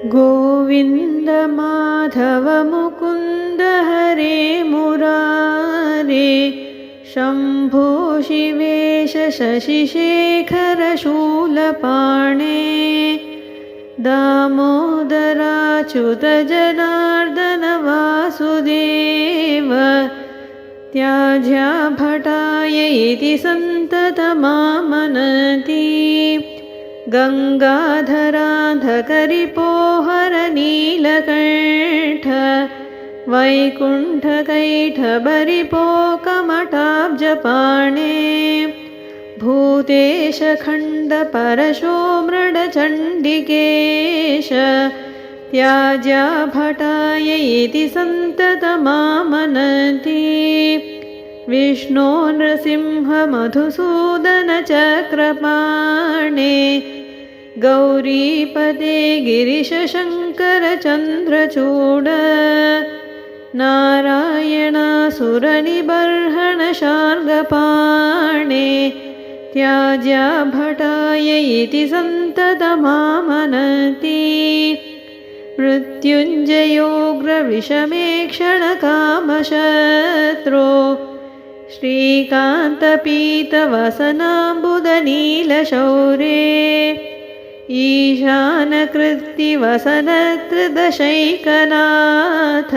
गोविन्द माधव मुकुन्द हरे मुरारे शम्भो शिवेश शशिशेखर शूलपाणे दामोदराच्युत जनार्दन वासुदेव त्याज्याभटाय इति सन्ततमामनति गङ्गाधरान्धकरिपोहर नीलकण्ठ वैकुण्ठकैठभरिपोकमठाब्जपाणे भूतेश खण्ड परशो मृडचण्डिकेश त्याज्याभटाय इति सन्ततमामनति विष्णो नृसिंह मधुसूदन चक्रपाणे गौरीपते गिरिशशङ्कर चन्द्रचूड नारायणासुरनिबर्हण शार्ङ्गपाणे त्याज्याभटाय इति सन्ततमामनति मृत्युञ्जयोग्रविषमेक्षणकामशत्रो श्रीकान्तपीतवसनाम्बुदनीलशौरे ईशानकृत्तिवसनत्रिदशैकनाथ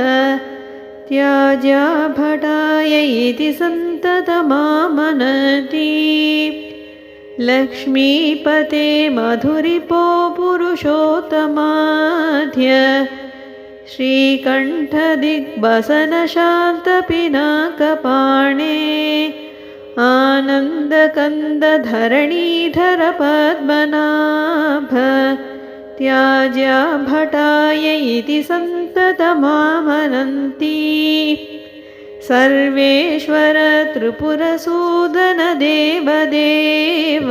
त्याज्याभटाय इति सन्ततमामनति लक्ष्मीपते मधुरिपो पुरुषोत्तमाध्य श्रीकण्ठदिग्वसनशान्तपिनाकपाणे आनन्दकन्दधरणीधर पद्मनाभ त्याज्याभटाय इति सन्ततमामनन्ति सर्वेश्वर त्रिपुरसूदन देवदेव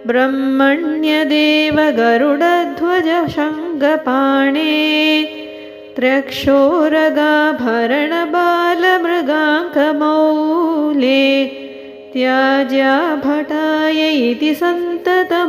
ब्रह्मण्यदेव गरुडध्वज शङ्खपाणे त्र्यक्षोरगाभरण बालमृगाङ्कमौले त्याज्याभटाय इति सन्ततमामनति।